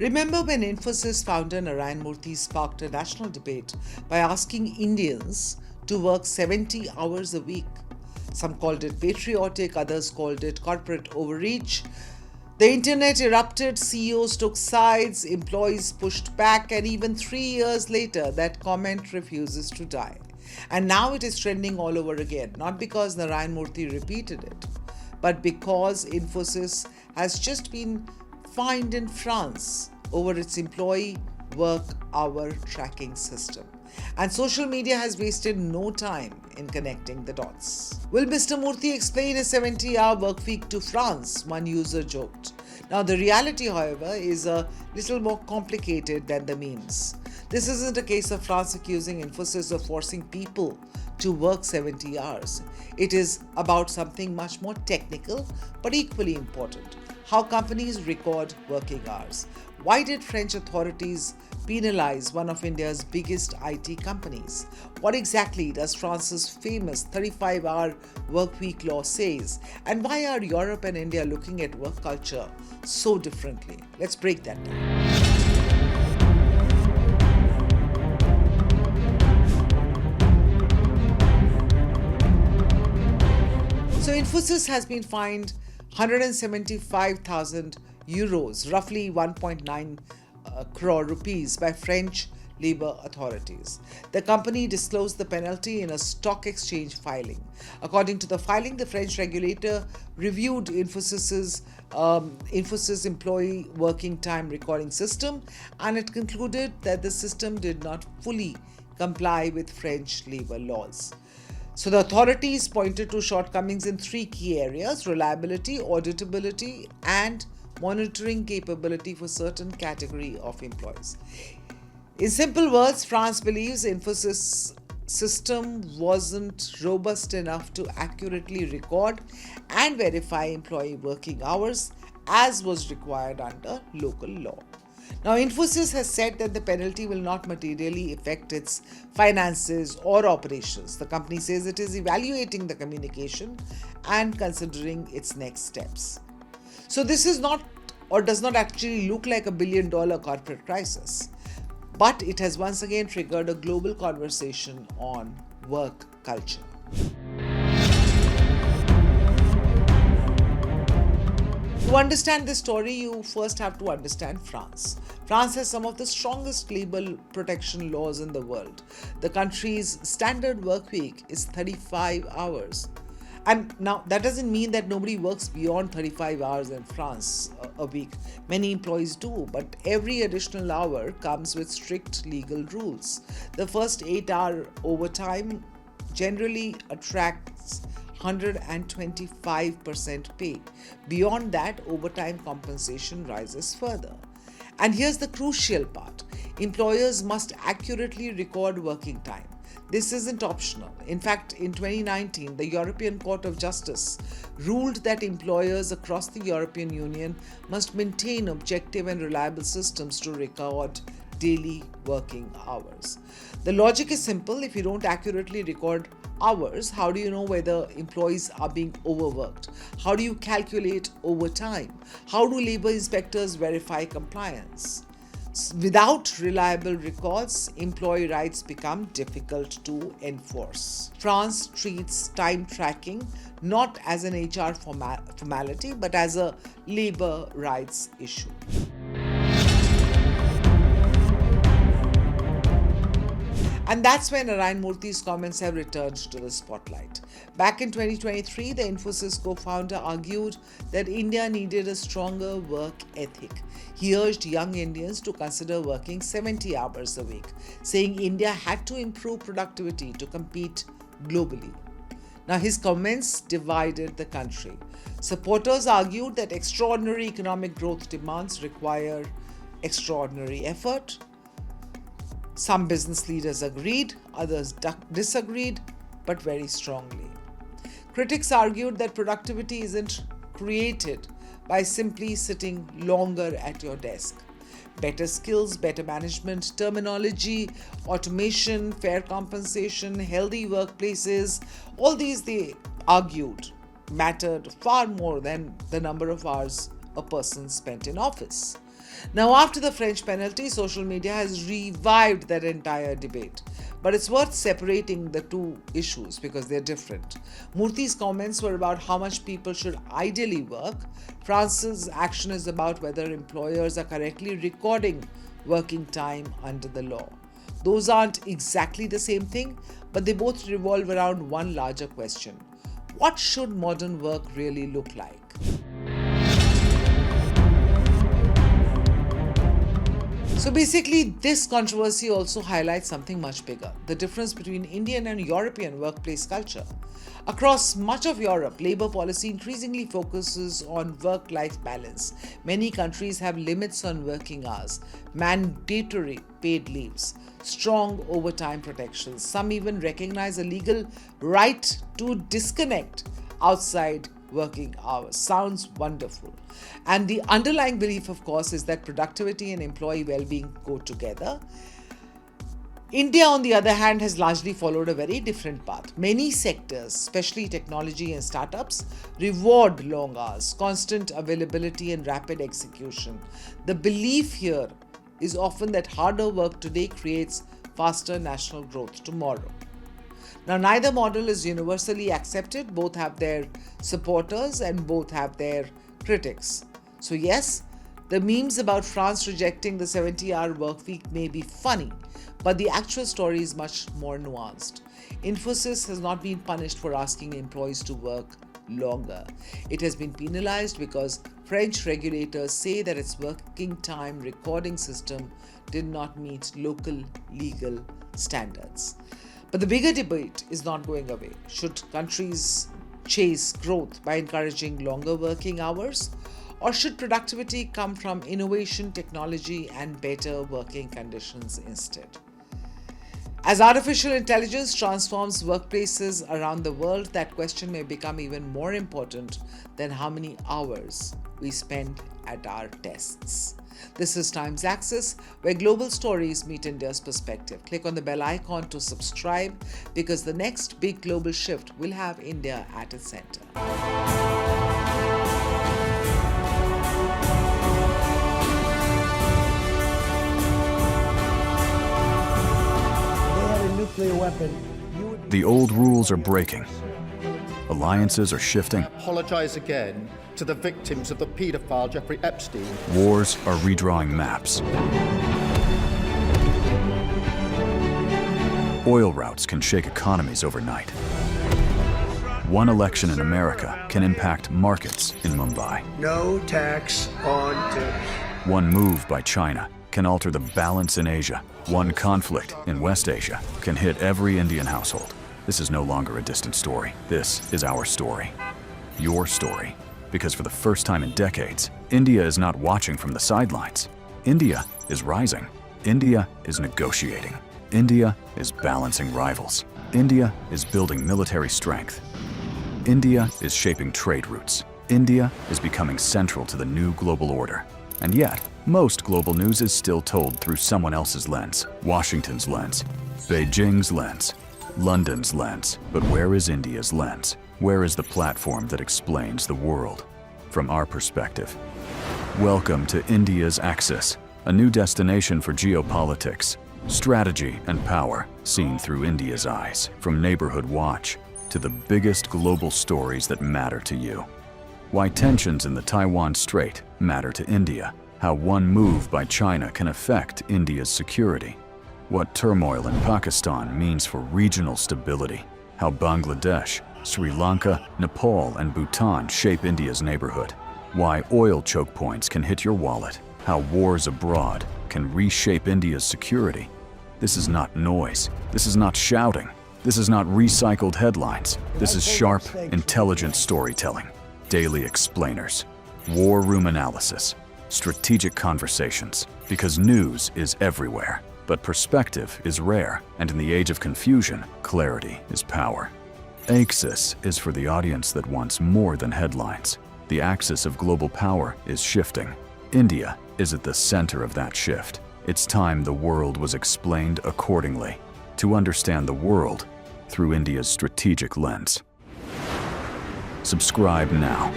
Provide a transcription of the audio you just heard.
Remember when Infosys founder Narayana Murthy sparked a national debate by asking Indians to work 70 hours a week? Some called it patriotic, others called it corporate overreach. The internet erupted, CEOs took sides, employees pushed back, and even 3 years later, that comment refuses to die. And now it is trending all over again, not because Narayana Murthy repeated it, but because Infosys has just been fined in France over its employee work hour tracking system. And social media has wasted no time in connecting the dots. Will Mr. Murthy explain a 70-hour work week to France? One user joked. Now, the reality, however, is a little more complicated than the memes. This isn't a case of France accusing Infosys of forcing people to work 70 hours. It is about something much more technical but equally important: how companies record working hours. Why did French authorities penalize one of India's biggest IT companies? What exactly does France's famous 35-hour workweek law says? And why are Europe and India looking at work culture so differently? Let's break that down. So Infosys has been fined 175,000 euros, roughly 1.9 crore rupees, by French labor authorities. The company disclosed the penalty in a stock exchange filing. According to the filing, the French regulator reviewed Infosys employee working time recording system, and it concluded that the system did not fully comply with French labor laws. So the authorities pointed to shortcomings in three key areas: reliability, auditability, and monitoring capability for certain category of employees. In simple words, France believes Infosys system wasn't robust enough to accurately record and verify employee working hours as was required under local law. Now, Infosys has said that the penalty will not materially affect its finances or operations. The company says it is evaluating the communication and considering its next steps. So this is not, or does not actually look like, a billion-dollar corporate crisis, but it has once again triggered a global conversation on work culture. To understand this story, you first have to understand France. France has some of the strongest labor protection laws in the world. The country's standard work week is 35 hours. And now that doesn't mean that nobody works beyond 35 hours in France a week. Many employees do, but every additional hour comes with strict legal rules. The first 8-hour overtime generally attracts 125% pay. Beyond that, overtime compensation rises further. And here's the crucial part: employers must accurately record working time. This isn't optional. In fact, in 2019, the European Court of Justice ruled that employers across the European Union must maintain objective and reliable systems to record daily working hours. The logic is simple: if you don't accurately record hours, how do you know whether employees are being overworked? How do you calculate overtime? How do labor inspectors verify compliance? Without reliable records, employee rights become difficult to enforce. France treats time tracking not as an HR formality, but as a labor rights issue. And that's when Narayana Murthy's comments have returned to the spotlight. Back in 2023, the Infosys co-founder argued that India needed a stronger work ethic. He urged young Indians to consider working 70 hours a week, saying India had to improve productivity to compete globally. Now, his comments divided the country. Supporters argued that extraordinary economic growth demands require extraordinary effort. Some business leaders agreed, others disagreed, but very strongly. Critics argued that productivity isn't created by simply sitting longer at your desk. Better skills, better management, terminology, automation, fair compensation, healthy workplaces, all these, they argued, mattered far more than the number of hours a person spent in office. Now, after the French penalty, social media has revived that entire debate. But it's worth separating the two issues because they're different. Murthy's comments were about how much people should ideally work. France's action is about whether employers are correctly recording working time under the law. Those aren't exactly the same thing, but they both revolve around one larger question. What should modern work really look like? So basically, this controversy also highlights something much bigger, the difference between Indian and European workplace culture. Across much of Europe, labor policy increasingly focuses on work-life balance. Many countries have limits on working hours, mandatory paid leaves, strong overtime protections. Some even recognize a legal right to disconnect outside working hours. Sounds wonderful. And the underlying belief, of course, is that productivity and employee well-being go together. India, on the other hand, has largely followed a very different path. Many sectors, especially technology and startups, reward long hours, constant availability, and rapid execution. The belief here is often that harder work today creates faster national growth tomorrow. Now, neither model is universally accepted. Both have their supporters and both have their critics. So yes, the memes about France rejecting the 70-hour work week may be funny, but the actual story is much more nuanced. Infosys has not been punished for asking employees to work longer. It has been penalized because French regulators say that its working time recording system did not meet local legal standards. But the bigger debate is not going away. Should countries chase growth by encouraging longer working hours? Or should productivity come from innovation, technology, and better working conditions instead? As artificial intelligence transforms workplaces around the world, that question may become even more important than how many hours we spend at our desks. This is Times Axis, where global stories meet India's perspective. Click on the bell icon to subscribe because the next big global shift will have India at its center. Nuclear weapon. The old rules are breaking. Alliances are shifting. Apologize again to the victims of the paedophile Jeffrey Epstein. Wars are redrawing maps. Oil routes can shake economies overnight. One election in America can impact markets in Mumbai. No tax on tips. One move by China can alter the balance in Asia. One conflict in West Asia can hit every Indian household. This is no longer a distant story. This is our story. Your story. Because for the first time in decades, India is not watching from the sidelines. India is rising. India is negotiating. India is balancing rivals. India is building military strength. India is shaping trade routes. India is becoming central to the new global order. And yet, most global news is still told through someone else's lens. Washington's lens, Beijing's lens, London's lens. But where is India's lens? Where is the platform that explains the world from our perspective? Welcome to India's Axis, a new destination for geopolitics, strategy and power seen through India's eyes, from Neighborhood Watch to the biggest global stories that matter to you. Why tensions in the Taiwan Strait matter to India, how one move by China can affect India's security, what turmoil in Pakistan means for regional stability, how Bangladesh, Sri Lanka, Nepal, and Bhutan shape India's neighborhood, why oil choke points can hit your wallet, how wars abroad can reshape India's security. This is not noise. This is not shouting. This is not recycled headlines. This is sharp, intelligent storytelling. Daily explainers, war room analysis, strategic conversations, because news is everywhere, but perspective is rare, and in the age of confusion, clarity is power. Axis is for the audience that wants more than headlines. The axis of global power is shifting. India is at the center of that shift. It's time the world was explained accordingly, to understand the world through India's strategic lens. Subscribe now.